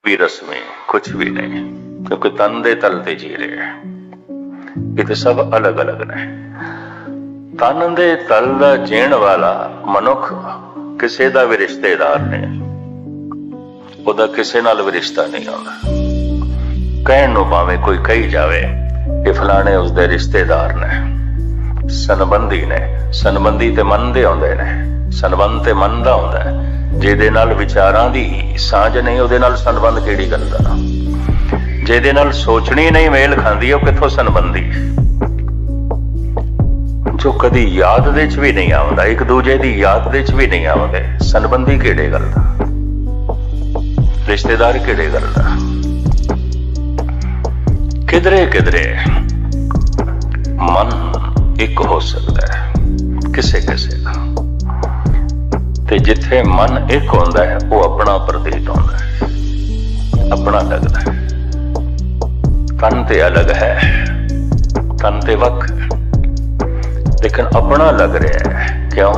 भी रस्मी कुछ भी नहीं, क्योंकि तन दे तल ते जी रहे हैं। ये तो सब अलग अलग ने। तन दे तल दा जीण वाला मनुख किसी दा भी रिश्तेदार नहीं, ओदा किसी नाल भी रिश्ता नहीं होता। कहण नूं भावें कोई कही जावे कि फलाने उसदे रिश्तेदार ने, संबंधी ने। संबंधी ते मनदे आउंदे ने, संबंध ते मनदा हुंदा है। ਜਿਹਦੇ ਨਾਲ ਵਿਚਾਰਾਂ ਦੀ ਸਾਂਝ ਨਹੀਂ, ਉਹਦੇ ਨਾਲ ਸੰਬੰਧ ਕਿਹੜੀ ਗੱਲ ਦਾ। ਜਿਹਦੇ ਨਾਲ ਸੋਚਣੀ ਨਹੀਂ ਮੇਲ ਖਾਂਦੀ, ਉਹ ਕਿੱਥੋਂ ਸੰਬੰਧੀ। ਜੋ ਕਦੀ ਯਾਦ ਦੇ ਚ ਵੀ ਨਹੀਂ ਆਉਂਦਾ, ਇੱਕ ਦੂਜੇ ਦੀ ਯਾਦ ਦੇ ਚ ਵੀ ਨਹੀਂ ਆਉਂਦੇ, ਸੰਬੰਧੀ ਕਿਹੜੇ ਗੱਲ ਦਾ, ਰਿਸ਼ਤੇਦਾਰ ਕਿਹੜੇ ਗੱਲ ਦਾ। ਕਿਧਰੇ ਕਿਧਰੇ ਮਨ ਇੱਕ ਹੋ ਸਕਦਾ ਹੈ ਕਿਸੇ ਕਿਸੇ ਦਾ, ਤੇ ਜਿੱਥੇ ਮਨ ਇੱਕ ਹੁੰਦਾ ਹੈ ਉਹ ਆਪਣਾ ਪ੍ਰਤੀਤ ਹੁੰਦਾ ਹੈ, ਆਪਣਾ ਲੱਗਦਾ ਹੈ। ਤਨ ਤੇ ਅਲੱਗ ਹੈ, ਤਨ ਤੇ ਵੱਖ ਹੈ, ਲੇਕਿਨ ਆਪਣਾ ਲੱਗ ਰਿਹਾ ਹੈ। ਕਿਉਂ?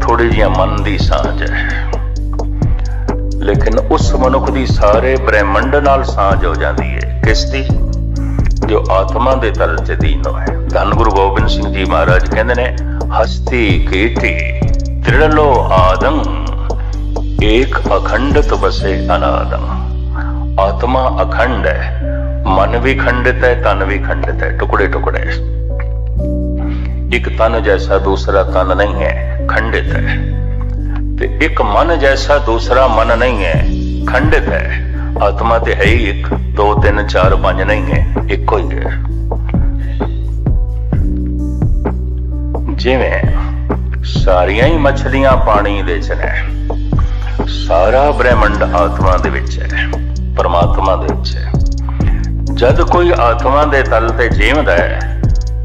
ਥੋੜੀ ਜਿਹੀ ਮਨ ਦੀ ਸਾਂਝ ਹੈ, ਲੇਕਿਨ ਉਸ ਮਨੁੱਖ ਦੀ ਸਾਰੇ ਬ੍ਰਹਿਮੰਡ ਨਾਲ ਸਾਂਝ ਹੋ ਜਾਂਦੀ ਹੈ। ਕਿਸ ਦੀ? ਜੋ ਆਤਮਾ ਦੇ ਤਲ ਚ ਦੀਨ ਹੈ। ਧੰਨ ਗੁਰੂ ਗੋਬਿੰਦ ਸਿੰਘ ਜੀ ਮਹਾਰਾਜ ਕਹਿੰਦੇ ਨੇ, ਹਸਤੀ ਕੀਟੀ त्रिलो आदम एक अखंडित बसे अनादम। आत्मा अखंड है, मन भी खंडित है, तन भी खंडित है, टुकड़े टुकड़े। एक तन जैसा दूसरा तन नहीं है, खंडित है। ते एक मन जैसा दूसरा मन नहीं है, खंडित है। आत्मा ते है ही एक, 2 3 4 5 नहीं है, एक ही है। जिवें ਸਾਰੀਆਂ ਹੀ ਮਛਲੀਆਂ ਪਾਣੀ ਦੇ ਚ ਨੇ, ਸਾਰਾ ਬ੍ਰਹਿਮੰਡ ਆਤਮਾ ਦੇ ਵਿੱਚ ਹੈ, ਪਰਮਾਤਮਾ ਦੇ ਵਿੱਚ ਹੈ। ਜਦ ਕੋਈ ਆਤਮਾ ਦੇ ਤਲ ਤੇ ਜੀਵਦਾ ਹੈ,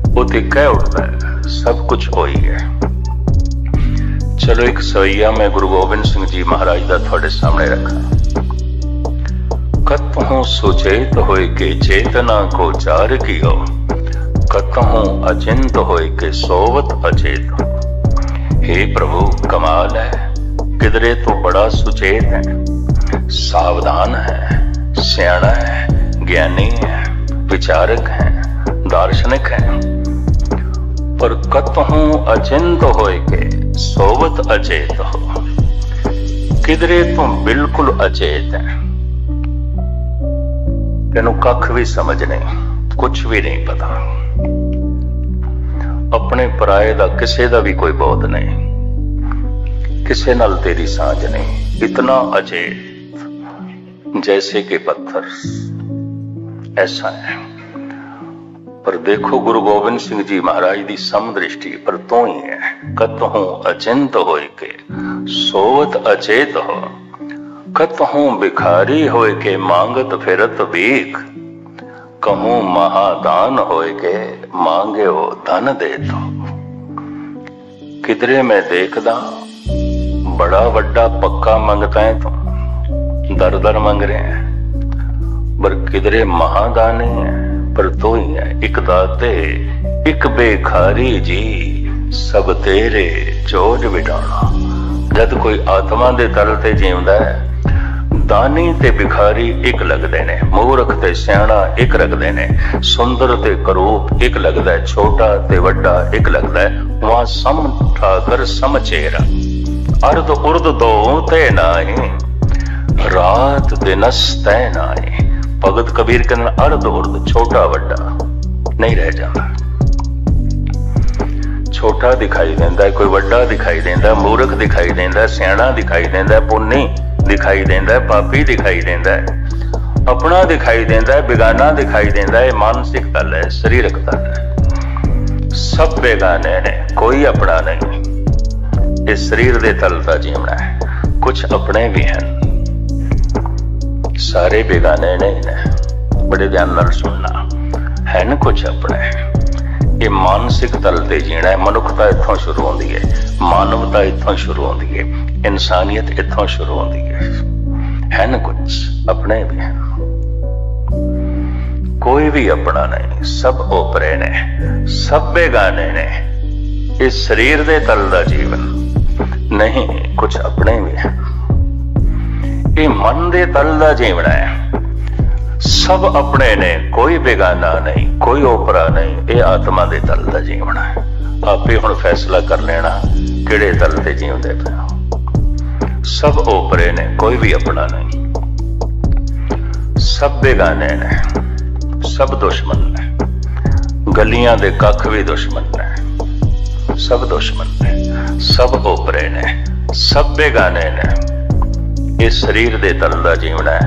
ਉਹ ਤੇ ਕਹਿ ਉੱਠਦਾ ਹੈ ਸਭ ਕੁਝ ਹੋਈ ਹੈ। ਚਲੋ ਇੱਕ ਸਵਈਆ ਮੈਂ ਗੁਰੂ ਗੋਬਿੰਦ ਸਿੰਘ ਜੀ ਮਹਾਰਾਜ ਦਾ ਤੁਹਾਡੇ ਸਾਹਮਣੇ ਰੱਖਾਂ। ਕਤਹੁ ਸੁਚੇਤ ਹੋਇ ਕੇ ਚੇਤਨਾ ਕੋ ਚਾਰ ਕੀਓ, ਕਤਹੁ ਅਚਿੰਤ ਹੋਇ ਕੇ ਸੋਵਤ अचेत। हे प्रभु, कमाल है, किधरे तो बड़ा सुचेत है, सावधान है, सियाणा है, ज्ञानी है, विचारक है, दार्शनिक है, पर कतहु अचिंत होए के सोवत अचेत हो। किधरे तो बिल्कुल अचेत है, तेनू कख भी समझ नहीं, कुछ भी नहीं पता। अपने पराए दा किसे दा भी कोई बोध नहीं, किसे नाल तेरी सांझ नहीं। इतना अचेत जैसे कि पत्थर, ऐसा है। पर देखो गुरु गोबिंद सिंह जी महाराज दी समदृष्टि पर तो ही है। कतहु अचिंत होय के सोवत अचेत हो, कतहु भिखारी होय के मांगत फिरत भीख। कहूं महादान होए के मांगे हो धन दे दो। किधरे मैं देखदा बड़ा वड्डा पक्का मंगता है, तो दर दर मंग रहे हैं। पर किधरे महादानी है, पर तो ही है एक दाते एक बेखारी जी, सब तेरे चोज बिटाना। जद कोई आत्मा दे तल ते जीवदा है, दानी ते भिखारी एक लगते ने, मूर्ख ते सियाणा एक लगते ने, सुंदर ते करूप एक लगता है, छोटा ते वड्डा एक लगता है। वहां सम ठाकर समचेरा, अर्ध उर्द दो ते नाई, रात दिनस तै नाई। भगत कबीर के अर्ध उर्द, छोटा वड्डा नहीं रह जाता। छोटा दिखाई देता है, कोई वड्डा दिखाई देता है, मूर्ख दिखाई देता है, सियाणा दिखाई देता है, पुन्नी दिखाई देता है, पापी दिखाई देता है, अपना दिखाई देता है, बेगाना दिखाई देता है। मानसिक तल है, शरीरक तल है। सब बेगाने ने, कोई अपना नहीं। इस शरीर दे तल का जीवना है। कुछ अपने भी हैं, सारे बेगाने नहीं ने। बड़े ध्यान नाल सुनना है न, कुछ अपने। ये मानसिक तल ते जीना है। मनुखता इत्थों शुरू होती है, मानवता इत्थों शुरू होती है, इंसानियत इत्थों शुरू होती है न। कुछ अपने भी हैं, कोई भी अपना नहीं। सब ओपरे ने, सब बेगाने ने। इस शरीर दे तल दा जीवन नहीं, कुछ अपने भी हैं। ये मन दे तल दा जीवना है। सब अपने ने, कोई बेगाना नहीं, कोई ओपरा नहीं। ये आत्मा दे तल दा जीवना है। आपे हुण फैसला कर लेना किहड़े तल ते जीवदे पे। सब ओपरे ने, कोई भी अपना नहीं। सब बेगाने ने, सब दुश्मन ने। गलियां दे कख भी दुश्मन ने, सब दुश्मन ने। सब ओपरे ने, सब बेगाने ने। ये शरीर दे तल दा जीवना है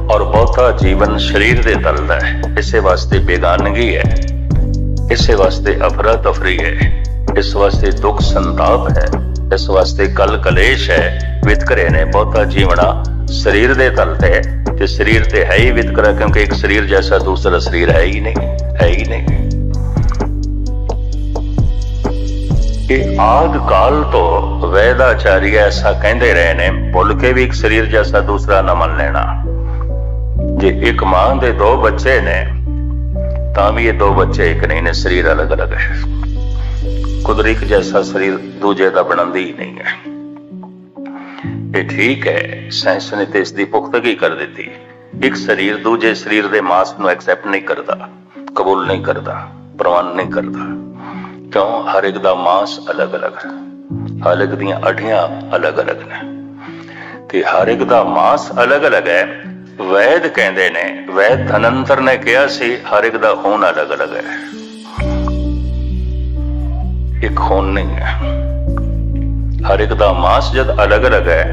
और बहुता जीवन शरीर दे तल दा है। इसे वास्ते बेगानगी है, इसे वास्ते अफरा तफरी है, इस वास्ते दुख संताप है, इस वास्ते कल कलेश है, वितकरे ने। बहुता जीवना शरीर दे तल ते है, ते शरीर ते है ही वितकरा, क्योंकि एक शरीर जैसा दूसरा शरीर है ही नहीं, है ही नहीं। ये आद काल तो वैदाचार्य ऐसा कहते रहे ने, भुल के भी एक शरीर जैसा दूसरा न मन लेना। जे एक मां दे दो बच्चे ने तां भी ये दो बच्चे एक नहीं ने, शरीर अलग अलग है। कुदरत जैसा शरीर दूजे का बनांदी ही नहीं है। ये ठीक है, साइंस ने तो इसकी पुख्तगी कर दी। एक शरीर दूजे शरीर दे मास नूं एक्सेप्ट नहीं करता, कबूल नहीं करता, प्रवान नहीं करता। क्यों? हर एक दा मास अलग अलग है, हर एक दियां अड्डियां अलग अलग ने, ते हर एक दा मास अलग अलग है। वैद कहते ने, वैद धनंतर ने कहा सी, हर एक दा खून अलग अलग है, एक खून नहीं है। हर एक दा मांस जद अलग अलग है,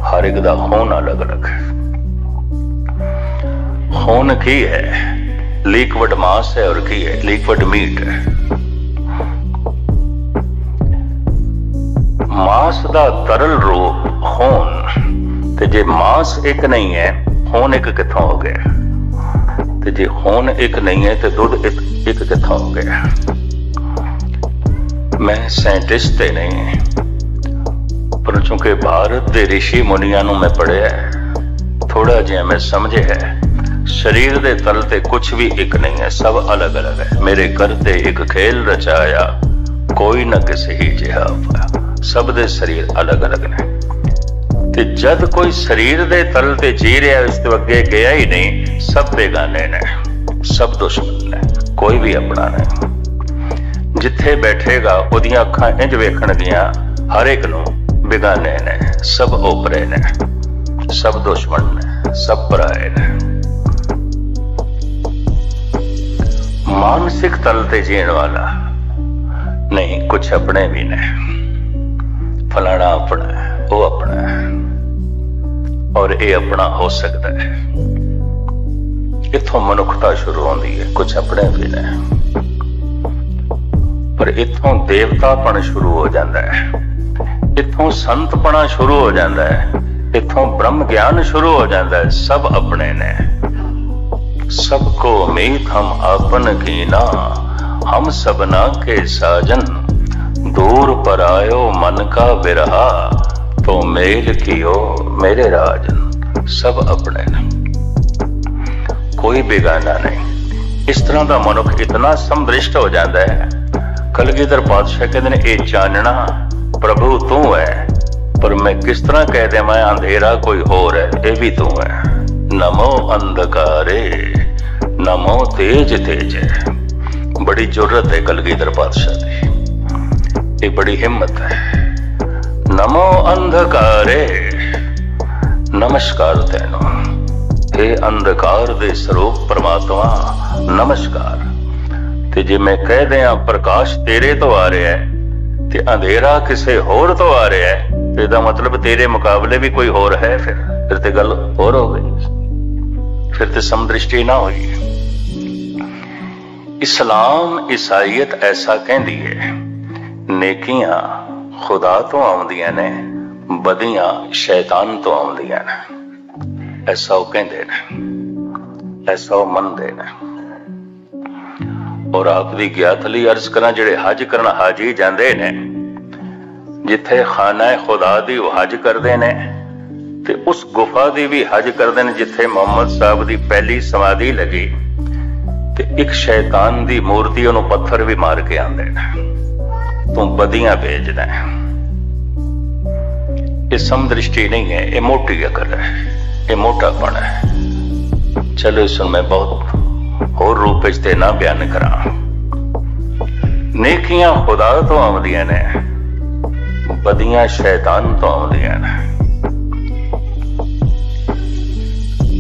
हर एक दा खून अलग अलग है। खून की है? लिक्विड मांस है, और की है? लिक्विड मीट है। मांस दा तरल रूप खून, ते जे मांस एक नहीं है, खून एक किथों हो गया? ते जे खून एक नहीं है तो दुध एक किथों हो गया? मैं साइंटिस्ट ते नहीं, पर चूंकि भारत दे ऋषि मुनियां नूं मैं पढ़िया है, थोड़ा जिहा मैं समझे है। शरीर दे तल ते कुछ भी एक नहीं है, सब अलग अलग है। मेरे घर ते एक खेल रचाया, कोई न किसी ही जिहा पाया। सब दे शरीर अलग अलग ने। ते जद कोई शरीर दे तल ते जी रहा, इसके अगे गया ही नहीं। सब बेगाने ने, सब दुश्मन ने, कोई भी अपना नहीं। जिथे बैठेगा उहदियां अखां इंज वेखणगियां, हर एक नूं बेगाने ने, सब ओपरे ने, सब दुश्मन ने, सब पराए ने। मानसिक तल ते जीण वाला नहीं, कुछ अपने भी ने। फलाना अपना है, वो अपना है, और ये अपना हो सकता है। इथों मनुखता शुरू होती है, कुछ अपने भी ने। पर इथों देवतापन शुरू हो जाता है, इथों संतपना शुरू हो जाता है, इथों ब्रह्म ज्ञान शुरू हो जाता है। सब अपने ने। सबको मीत हम आपन कीना, हम सबना के साजन। दूर पर आयो मन का बिरहा, तो मेल कियो मेरे राजन। सब अपने ने, कोई बेगाना नहीं। इस तरह का मनुख इतना समदृष्ट हो जाता है। कलगीधर पातशाह कहते हैं, ये जानना प्रभु तू है, पर मैं किस तरह कह दे मैं अंधेरा कोई होर है, ये भी तू है। नमो अंधकारे, नमो तेज तेज। बड़ी जुर्रत है कलगीधर पातशाह की, ये बड़ी हिम्मत है। नमो अंधकारे, नमस्कार तेनो। हे अंधकार दे स्वरूप परमात्मा, नमस्कार। ते जे मैं कह दिया प्रकाश तेरे तो आ रहा है, ते अंधेरा किसे होर तो आ रहा है, तो इसदा मतलब तेरे मुकाबले भी कोई होर है। फिर ते गल होर हो गई, फिर ते समदृष्टि ना हुई। इस्लाम ईसाईयत ऐसा कहती है, नेकियां खुदा तो आउंदियां ने, बदियां शैतान तो आउंदियां ने। ऐसा वो कहते ने, ऐसा वो मनते ने। और आपकी ज्ञात लई अर्ज करा, जिहड़े हज करन हाजी जांदे ने, जिथे खाना खुदा दी वो हज करते ने, ते उस गुफा दी भी हज करते ने जिथे मोहम्मद साहब दी पहली समाधि लगी। ते एक शैतान दी मूर्ति उन्होंने पत्थर भी मार के आंदे ने, तू बदियां भेजना है। ये समदृष्टि नहीं है, ये मोटी अकल है। ये मोटापन है। चलो इस मैं बहुत होर रूप ते ना बयान करा। नेकियां खुदा तो आउंदियां ने, बदियां शैतान तो आउंदियां ने।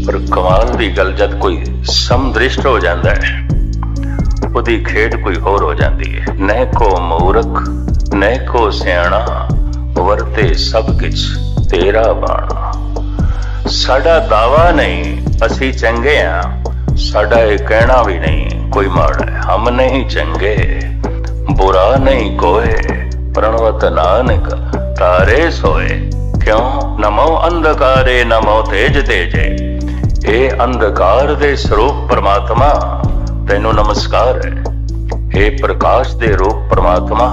पर कमाल की गल जब कोई समदृष्ट हो जाता है, उहदी खेड कोई होर हो जाती है। न को मूर्ख न को सियाणा, वरते सब किछ तेरा बाणा। साडा दावा नहीं असी चंगे हाँ, साडा ये कहना भी नहीं कोई माड़ा है। हम नहीं चंगे बुरा नहीं कोय, प्रणवत नानक तारे सोए। क्यों नमो अंधकारे नमो तेज तेजे। ए अंधकार दे स्वरूप परमात्मा तैनू नमस्कार है। हे प्रकाश दे रूप परमात्मा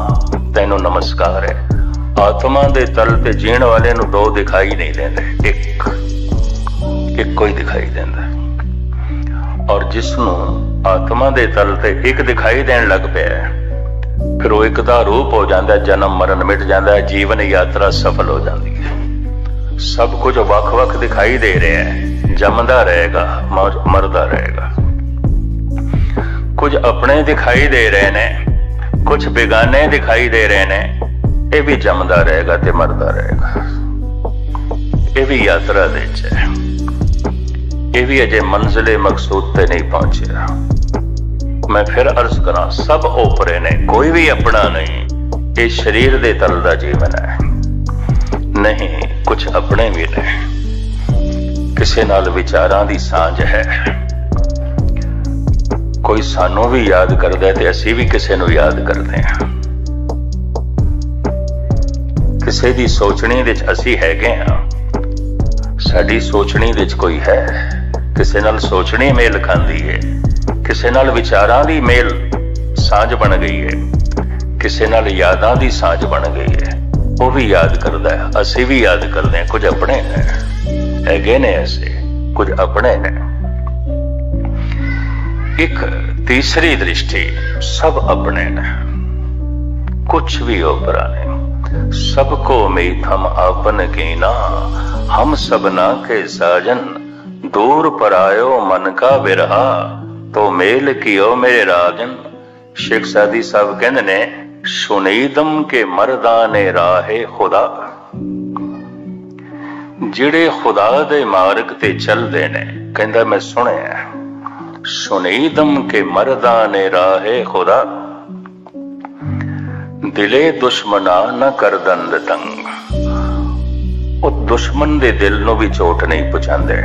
तैनू नमस्कार है। आत्मा दे तल ते जीण वाले नू दो दिखाई नहीं देंदे, एक कोई दिखाई देंदा। और जिसनू आत्मा दे तल ते एक दिखाई देन लग पिया, फिर वो एक दा रूप हो जाता है। जन्म मरण मिट जाता है, जीवन यात्रा सफल हो जाती है। सब कुछ वख वख दिखाई दे रहा है, जमदा रहेगा मरदा रहेगा। कुछ अपने दिखाई दे रहे ने, कुछ बेगाने दिखाई दे रहे ने। ये भी जमदा रहेगा ते मरदा रहेगा। ये भी यात्रा दे है, ये भी अजे मंजिले मकसूद ते नहीं पहुंचे। मैं फिर अर्ज करा, सब ओपरे ने, कोई भी अपना नहीं। ये शरीर दे तल दा जीवन है नहीं, कुछ अपने भी ने। किसी नाल विचारां दी सांझ है। कोई सानू भी याद करदा है ते असी भी किसी नू याद करते हैं। किसी दी सोचनी विच असी हैगे हां, साडी सोचनी विच कोई है। किसी नाल सोचनी मेल खांदी है, किसी नाल विचारां दी मेल सांझ बन गई है, किसी नाल यादां दी सांझ बन गई है। वो भी याद करदा है, असी भी याद करते हैं। कुछ अपने हैगे ने ऐसे, कुछ अपने ने। एक तीसरी दृष्टि, सब अपने ने, कुछ भी ओपरा नहीं। सबको मीत हम आपन कीना, हम सबना के साजन। दूर परायो मन का बिरहा, तो मेल कियो मेरे राजन। शेख सादी साहब कहंदे ने, सुनीदम के मरदा ने राहे खुदा। जिहड़े खुदा दे मार्ग ते चलदे ने, कहंदा मैं सुनिया, सुनीदम के मरदा ने राहे खुदा। दिले दुश्मना न कर दंद तंग। वो दुश्मन दे दिल नू भी चोट नहीं पहुंचाते।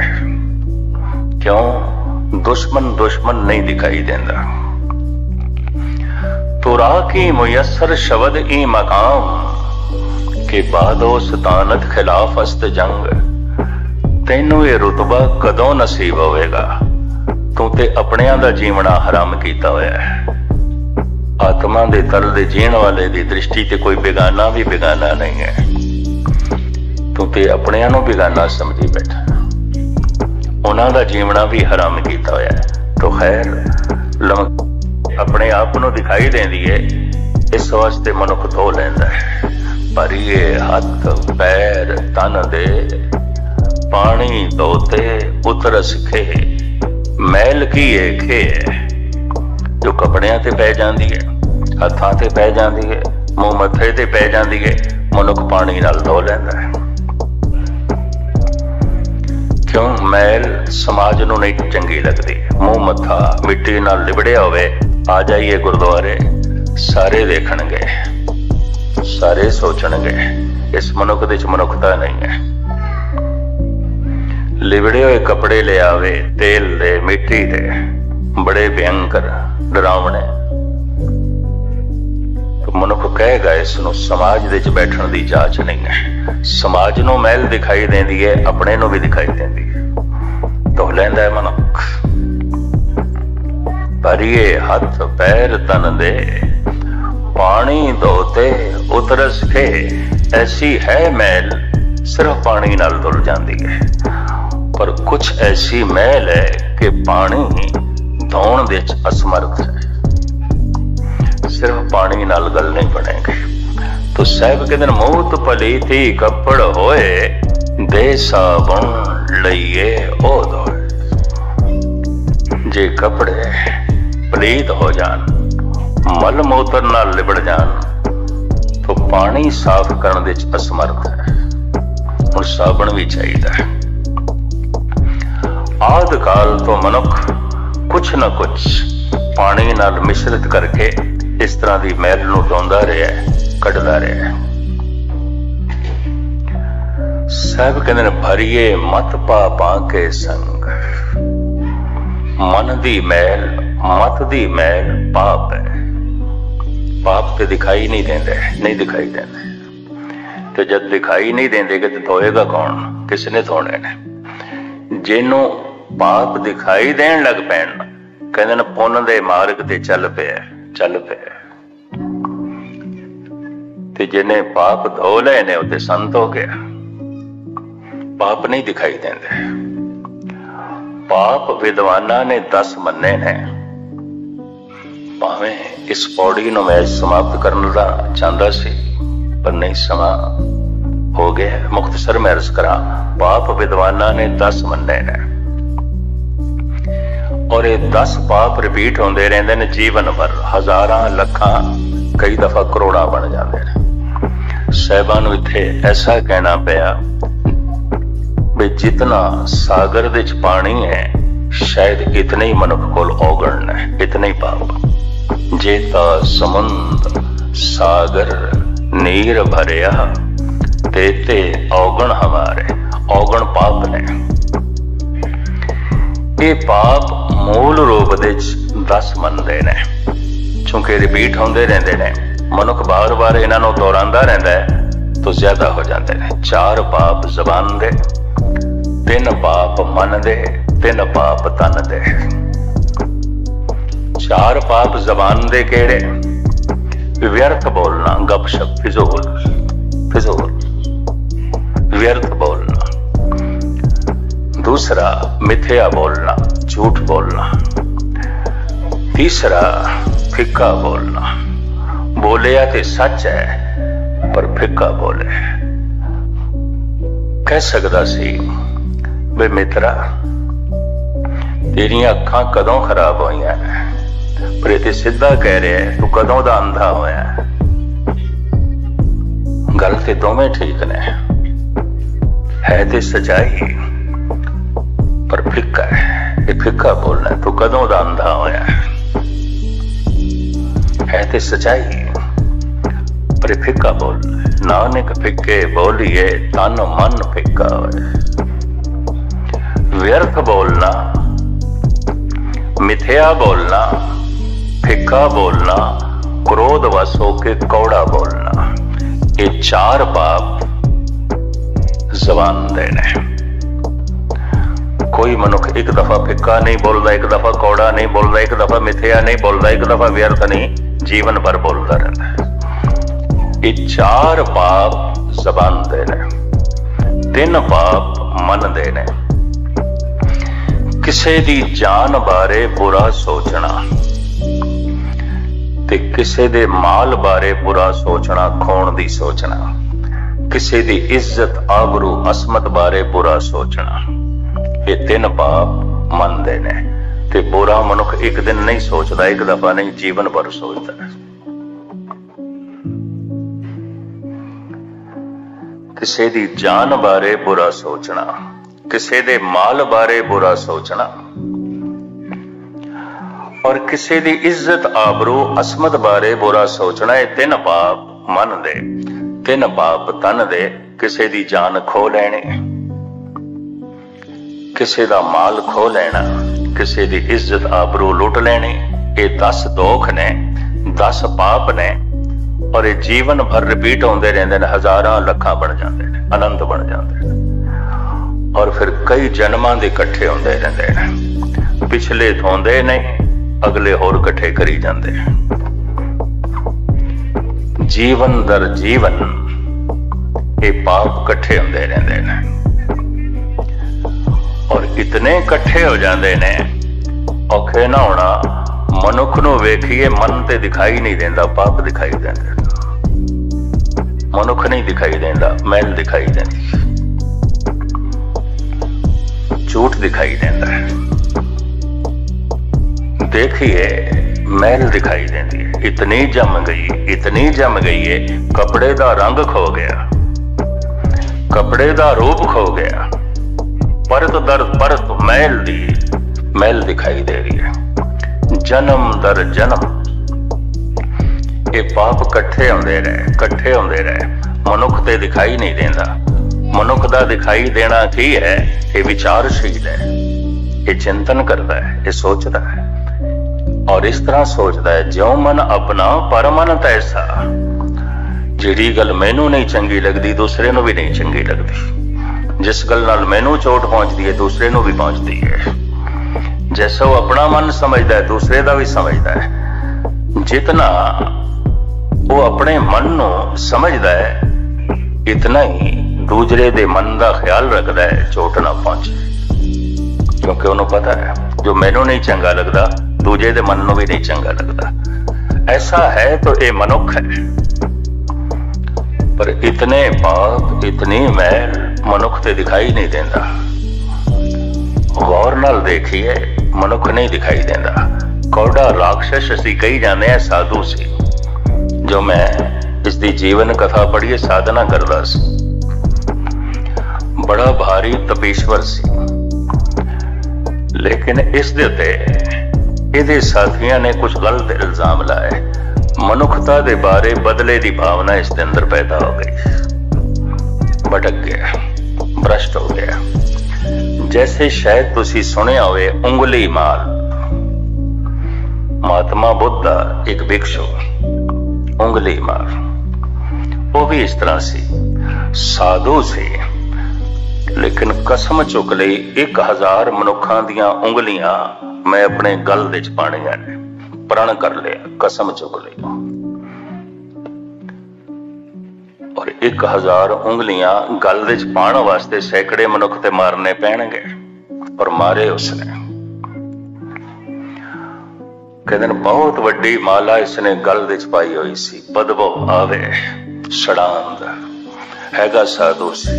क्यों? दुश्मन दुश्मन नहीं दिखाई देंदा। तुरा की मुयस्सर शब्द ई मकाम, के बाद उस तानत खिलाफ अस्त जंग। तेनू ये रुतबा कदों नसीब होवेगा, तू ते अपनियां दा जीवना हराम कीता होया है। आत्मा दे तल दे जीण वाले दी दृष्टि ते कोई बेगाना भी बेगाना नहीं है। तू ते अपनियां नू बेगाना समझी बैठा, उन्हां दा जीवना भी हराम कीता होया है। तो खैर अपने आप नू दिखाई देंदी है, इस वास्ते मनुख धो लैंदा है। पर ये हथ पैर तन दे पानी धोते उतरस खे। मैल की खे जो कपड़ियां ते पै जांदी है, हत्थां ते पै जांदी है, मुंह मथे ते पै जांदी है, मनुख पानी नाल धो लैंदा है। क्यों? मैल समाज नू नहीं चंगी लगदी। मुंह मथा मिट्टी नाल लिबड़िया होवे, आ जाइए गुरुद्वारे, सारे देखणगे, सारे सोचणगे इस मनुख दे च मनुखता नहीं है। लिबड़े हुए कपड़े ले आवे, तेल दे मिट्टी दे, बड़े भयंकर डरावने। तो मनुख कहेगा इसनू समाज दे च बैठण दी जांच नहीं है। समाज नू मैल दिखाई देंदी है, अपने नू भी दिखाई देंदी है। धो लैंदा है मनुख। पर ये हथ पैर तन दे पानी धोते उतरस के। ऐसी है मैल सिर्फ पानी नाल धुल जाती है। पर कुछ ऐसी मैल है कि पानी धोण दे असमर्थ है। सिर्फ पानी नाल गल नहीं बनेगी। तो साहब के दिन मूत पली थी कपड़ होए, दे साबुन लईए ओ धोए। जे कपड़े पलीत हो जान, मल मूत्र नाल लिबड़ जान, तो पानी साफ करने दे असमर्थ है। हुण साबण भी चाहिए। आदि काल तो मनुख कुछ न कुछ पानी नाल मिश्रित करके इस तरह की मैल नूं धोंदा रहा, कढ़दा रहा। साहब कहते ने भरिए मत पापां के संग, मन दी मैल मत दी मैल पाप है। पाप ते दिखाई नहीं देंदे, नहीं दिखाई देंदे। तो जब दिखाई नहीं देंदे कि धोएगा कौन, किसने धोने ने? जिन्हों पाप दिखाई देन लग पैन कहते ने पुन दे मार्ग ते चल पे, चल पे। ते जिन्हें पाप धो ले ने उते संत हो गया। पाप नहीं दिखाई देंदे। पाप विद्वाना ने 10 मन्ने ने। भावें इस पौड़ी नूं मैं समाप्त करने का चाहता सी, पर नहीं, समा हो गया। मुख्तसर मैं अर्ज करा, पाप विद्वाना ने 10 मन्ने ने, और ये 10 पाप रिपीट होंदे रहंदे ने जीवन भर। हजारां लखां कई दफा करोड़ां बन जाते हैं। साहिबां नूं इत्थे ऐसा कहना पिया भी जितना सागर दे च पानी है, शायद इतने ही मनुख कोल औगण है, इतने ही पाप। जेता समुंद सागर नीर भरिया, तेते औगण हमारे। औगण पाप ने। ये पाप मूल रूप दे 10 मनदे ने, चूंकि रिपीट होंदे रहंदे ने। मनुख बार बार इन्हां नूं दोहरांदा रहिंदा है तो ज्यादा हो जाते हैं। 4 पाप जबान दे, 3 पाप मन दे, 3 पाप तन दे। 4 पाप जबान दे केड़े? व्यर्थ बोलना, गपशप, फिजूल फिजूल, व्यर्थ बोलना। दूसरा मिथ्या बोलना, झूठ बोलना। तीसरा फिक्का बोलना, बोलिया ते सच है पर फिक्का बोले। कह सकदा सी वे मित्रा तेरियां अखां कदों खराब होईयां, पर इत्थे सीधा कह रहा है तू कदों दा अंधा होया। गल ते दोवें ठीक ने, है ते सच्चाई, पर फिक्का है। ये फिक्का बोलना है, तू कदों दा अंधा होया। है ते सच्चाई, पर फिक्का बोलना है। नानक फिक्के बोलिए तन मन फिक्का होए। व्यर्थ बोलना, मिथ्या बोलना, फिक्का बोलना, क्रोध वश होके कौड़ा बोलना, ये 4 पाप जबान दे ने। कोई मनुख एक दफा फिक्का नहीं बोलता, एक दफा कौड़ा नहीं बोलता, एक दफा मिथ्या नहीं बोलता, एक दफा व्यर्थ नहीं, जीवन भर बोलता रहता है। ये 4 पाप जबान दे ने, 3 पाप मन दे ने। किसे दी जान बारे बुरा सोचना ते किसे दे माल बारे बुरा सोचना, खोण दी सोचना। किसे दी इज्जत आबरू असमत बारे बुरा सोचना, ये 3 पाप मन दे ने। ते बुरा मनुख एक दिन नहीं सोचता, एक दफा नहीं, जीवन भर सोचता है। किसे दी जान बारे बुरा सोचना, किसे दे माल बारे बुरा सोचना, और किसे दी इज्जत आबरू असमत बारे बुरा सोचना। ये 3 पाप मन दे, 3 पाप तन दे। किसे दी जान खो लेनी, किसे दा माल खो लेना, किसे दी इज्जत आबरू लुट लेनी। ये 10 दोख ने, 10 पाप ने, और ये जीवन भर रिपीट होंदे रहंदे ने। हजारां लखां बन जाते हैं, अनंत बन जाते हैं, और फिर कई जन्मां दे इकट्ठे होंदे रहंदे ने। पिछले धोंदे नहीं, अगले होर इकट्ठे करी जाते हैं। जीवन दर जीवन ये पाप इकट्ठे होंदे रहंदे ने, और इतने इकट्ठे हो जाते ने, औखे ना होना। मनुख नूं वेखिए, मन ते दिखाई नहीं देंदा, पाप दिखाई देंदे। मनुख नहीं दिखाई देंदा, मैल दिखाई देंदी। झूठ दिखाई देता है। देखिए महल दिखाई देती है, इतनी जम गई है, कपड़े दा रंग खो गया, कपड़े दा रूप खो गया, परत दर परत महल दिखाई दे रही है। जन्म दर जन्म ये पाप कट्ठे आउंदे रहे, मनुख ते दिखाई नहीं देता। मनुख दा दिखाई देना की है, ये विचारशील है, ये चिंतन करता है, ये सोचता है, और इस तरह सोचता है ज्यों मन अपना पर मन तैसा। जिहड़ी गल मैनू नहीं चंगी लगती दूसरे नू भी नहीं चंगी लगती, जिस गल नाल मैनू चोट पहुंचती है दूसरे नू भी पहुंचती है। जैसा वो अपना मन समझता है दूसरे का भी समझता है। जितना वो अपने मन नू समझदा है इतना ही दूसरे दे मन का ख्याल रखता है चोट ना पहुंचे, क्योंकि उन्होंने पता है जो मैनू नहीं चंगा लगता दूजे दे मन नू भी नहीं चंगा लगता। ऐसा है तो ये मनुख है, पर इतने पाप इतनी मैल मनुख ते दिखाई नहीं देता। गौर नाल देखिए मनुख नहीं दिखाई देता। कौड़ा राक्षस असी कही जाने हैं साधु सी, जो मैं इसकी जीवन कथा पढ़िए साधना करता सी, बड़ा भारी तपीश्वर सी, लेकिन इस दे उत्ते इहदे साथियों ने कुछ गलत इल्जाम लाए। मनुखता दे बारे बदले की भावना इसके अंदर पैदा हो गई, भटक गया, भ्रष्ट हो गया। जैसे शायद तुसी सुनिया होवे उंगली माल, महात्मा बुद्ध एक भिक्षु उंगली माल, वो भी इस तरह से साधु से, लेकिन कसम चुक ली 1000 मनुखा दियां उंगलियां मैं अपने गल दे च पाणियां ने, प्रण कर लिया, कसम चुक ली, और 1000 उंगलियां गल दे च पाण वास्ते सैकड़े मनुख ते मारने पैणगे, और मारे उसने। कहते बहुत वड्डी माला इसने गल दे च पाई हुई सी, बदबू आवे सड़ांद हैगा साधु सी।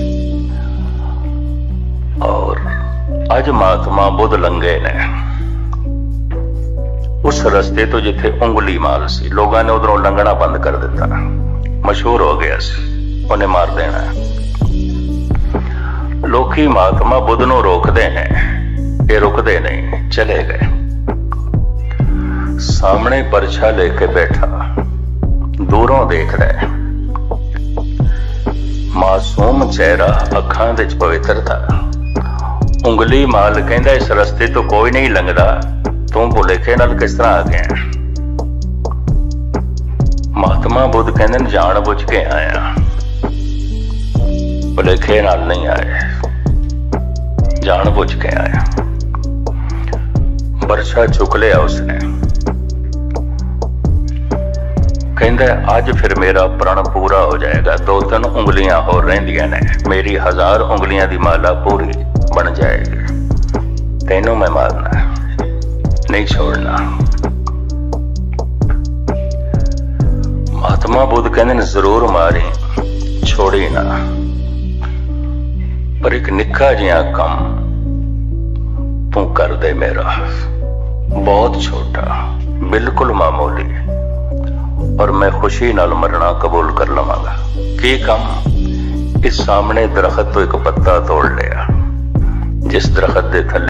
और अज महात्मा बुद्ध लंघे ने उस रस्ते तो जिथे उंगली माल सी, लोगों ने उधरों लंघना बंद कर दिता, मशहूर हो गया सी, उन्हें मार देना। लोकी महात्मा बुद्ध नूं रोकते हैं, ये रुकते नहीं, चले गए। सामने परछा लेके बैठा, दूरों देख रहे, मासूम चेहरा, अखां दे च पवित्रता। उंगली माल कहंदा इस रस्ते तो कोई नहीं लंघदा, तू भुलेखे नाल किस तरह आ गया? महात्मा बुद्ध कहंदे जान बुझ के आया, भुलेखे नाल नहीं आए, जान बुझ के आया। बरछा चुक लिया उसने, कहंदा अज फिर मेरा प्रण पूरा हो जाएगा, 2-3 उंगलियां होर रहिंदियां ने, मेरी 1000 उंगलियां दी माला पूरी बन जाएगी, तेनों मैं मारना नहीं छोड़ना। महात्मा बुद्ध कहते जरूर मारी, छोड़ी ना, पर एक निक्का जिहा कम तू कर दे मेरा, बहुत छोटा, बिल्कुल मामूली, और मैं खुशी नाल मरना कबूल कर लवांगा। की कम? इस सामने दरखत तो एक पत्ता तोड़ लिया, जिस दरखत दे थल्ले